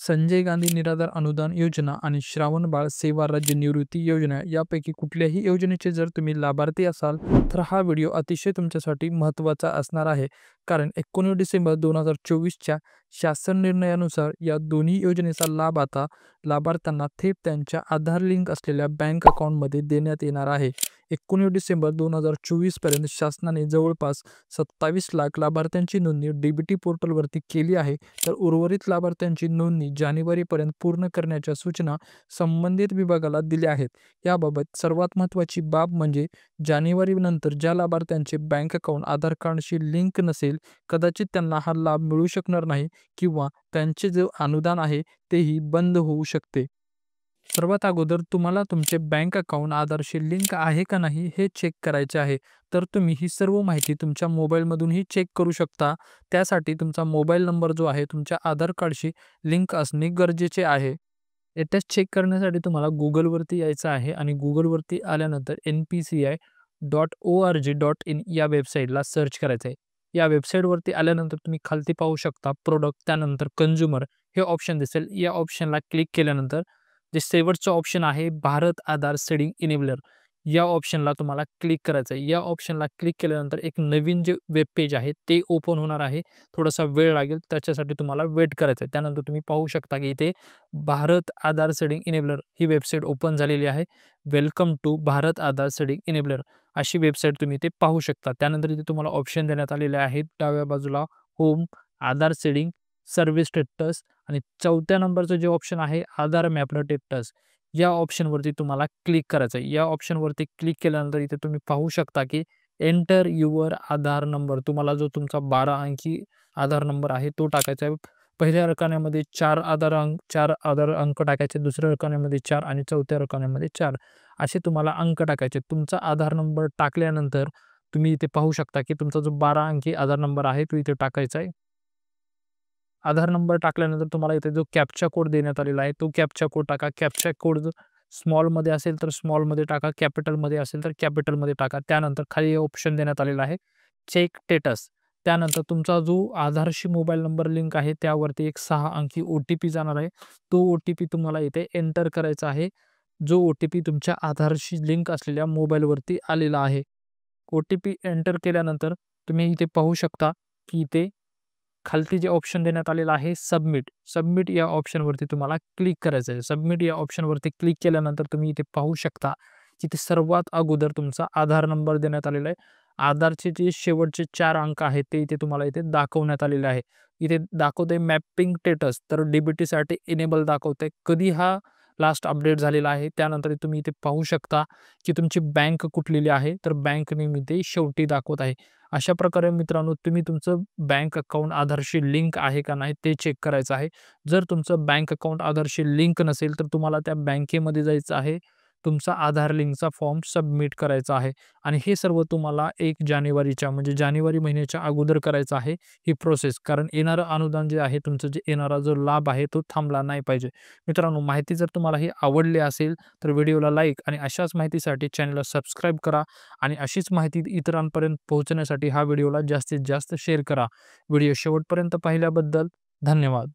संजय गांधी निराधार अनुदान योजना आणि श्रावणबाळ सेवा राज्य निवृत्ती योजना यापैकी कुठल्याही योजनेचे जर तुम्ही लाभार्थी असाल तर हा व्हिडिओ अतिशय तुमच्यासाठी महत्त्वाचा असणार आहे. कारण 19 डिसेंबर 2024च्या शासन निर्णयानुसार या दोन्ही योजनेचा लाभ आता लाभार्थ्यांना थेट त्यांच्या आधार लिंक असलेल्या बँक अकाउंटमध्ये देण्यात येणार आहे. 19 डिसेंबर 2024पर्यंत शासनाने जवळपास 27 लाख लाभार्थ्यांची नोंदणी डीबीटी पोर्टलवरती केली आहे. तर उर्वरित लाभार्थ्यांची नोंदणी जानेवारीपर्यंत पूर्ण करण्याच्या सूचना संबंधित विभागाला दिल्या आहेत. याबाबत सर्वात महत्त्वाची बाब म्हणजे जानेवारीनंतर ज्या लाभार्थ्यांचे बँक अकाउंट आधार कार्डशी लिंक नसेल, कदाचित त्यांना हा लाभ मिळू शकणार नाही किंवा त्यांचे जे अनुदान आहे तेही बंद होऊ शकते. सर्वात अगोदर तुम्हाला तुमचे बँक अकाउंट आधारशी लिंक आहे का नाही हे चेक करायचे आहे. तर तुम्ही ही सर्व माहिती तुमच्या मोबाईलमधूनही चेक करू शकता. त्यासाठी तुमचा मोबाईल नंबर जो आहे तुमच्या आधार कार्डशी लिंक असणे गरजेचे आहे. येथेच चेक करण्यासाठी तुम्हाला Googleवरती यायचं आहे आणि Googleवरती आल्यानंतर npci.org.in या वेबसाईटला सर्च करायचं आहे. या वेबसाईटवरती आल्यानंतर तुम्ही खालती पाहू शकता प्रोडक्ट, त्यानंतर कन्झ्युमर हे ऑप्शन दिसेल. या ऑप्शनला क्लिक केल्यानंतर जे शेवटचं ऑप्शन आहे भारत आधार सीडिंग इनेबलर या ऑप्शनला तुम्हाला क्लिक करायचं आहे. या ऑप्शनला क्लिक केल्यानंतर एक नवीन जे वेब पेज आहे ते ओपन होणार आहे. थोडासा वेळ लागेल, त्याच्यासाठी तुम्हाला वेट करायचं आहे. त्यानंतर तुम्ही पाहू शकता की इथे भारत आधार सीडिंग इनेबलर ही वेबसाईट ओपन झालेली आहे. Welcome to Bharat Aadhaar seeding enabler अशी वेबसाईट तुम्ही इथे पाहू शकता. त्यानंतर इथे तुम्हाला ऑप्शन देण्यात आलेले आहेत. डाव्या बाजूला होम, आधार सीडिंग, सर्व्हिस स्टेटस आणि चौथ्या नंबरचं जे ऑप्शन आहे आधार मॅपड स्टेटस या ऑप्शनवरती तुम्हाला क्लिक करायचं आहे. या ऑप्शनवरती क्लिक केल्यानंतर इथे तुम्ही पाहू शकता की एंटर युअर आधार नंबर, तुम्हाला जो तुमचा 12 अंकी आधार नंबर आहे तो टाकायचा आहे. पहिल्या रकान्यामध्ये 4 आधार अंक टाकायचे, दुसऱ्या रकान्यामध्ये 4 आणि चौथ्या रकान्यामध्ये 4 असे तुम्हाला अंक टाकायचे. तुमचा आधार नंबर टाकल्यानंतर तुम्ही इथे पाहू शकता की तुमचा जो 12 अंकी आधार नंबर आहे तो इथे टाकायचा आहे. आधार नंबर टाकल्यानंतर तुम्हाला इथे जो कॅप्चा कोड देण्यात आलेला आहे तो कॅप्चा कोड टाका. कॅप्चा कोड जर स्मॉलमध्ये असेल तर स्मॉलमध्ये टाका, कॅपिटलमध्ये असेल तर कॅपिटलमध्ये टाका. त्यानंतर खाली ऑप्शन देण्यात आलेला आहे चेक स्टेटस. त्यानंतर तुमचा जो आधारशी मोबाईल नंबर लिंक आहे त्यावरती एक 6 अंकी OTP जाणार आहे. तो OTP तुम्हाला इथे एंटर करायचा आहे, जो OTP तुमच्या आधारशी लिंक असलेल्या मोबाईलवरती आलेला आहे. OTP एंटर केल्यानंतर तुम्ही इथे पाहू शकता की इथे खालती जे ऑप्शन देण्यात आलेलं आहे सबमिट या ऑप्शनवरती तुम्हाला क्लिक करायचं आहे. सबमिट या ऑप्शनवरती क्लिक केल्यानंतर तुम्ही इथे पाहू शकता की ते सर्वात अगोदर तुमचा आधार नंबर देण्यात आलेला आहे. आधारचे जे शेवटचे 4 अंक आहेत ते इथे तुम्हाला इथे दाखवण्यात आलेले आहे. इथे दाखवते मॅपिंग स्टेटस, तर डीबीटीसाठी इनेबल दाखवते. कधी हा लास्ट अपडेट झालेला आहे त्यानंतर तुम्ही इथे पाहू शकता की तुमची बँक कुठलेली आहे, तर बँक नेम इथे शेवटी दाखवत आहे. अशा प्रकारे मित्रांनो तुम्ही तुमचं बँक अकाउंट आधारशी लिंक आहे का नाही ते चेक करायचं आहे. जर तुमचं बँक अकाउंट आधारशी लिंक नसेल तर तुम्हाला त्या बँकेमध्ये जायचं आहे, तुमचा आधार लिंकचा फॉर्म सबमिट करायचा आहे आणि हे सर्व तुम्हाला 1 जानेवारीच्या म्हणजे जानेवारी महिन्याच्या अगोदर करायचं आहे ही प्रोसेस. कारण येणारं अनुदान जे आहे तुमचं जे येणारा जो लाभ आहे तो थांबला नाही पाहिजे. मित्रांनो, माहिती जर तुम्हाला ही आवडली असेल तर व्हिडिओला लाईक आणि अशाच माहितीसाठी चॅनलला सबस्क्राईब करा आणि अशीच माहिती इतरांपर्यंत पोहोचण्यासाठी हा व्हिडिओला जास्तीत जास्त शेअर करा. व्हिडिओ शेवटपर्यंत पाहिल्याबद्दल धन्यवाद.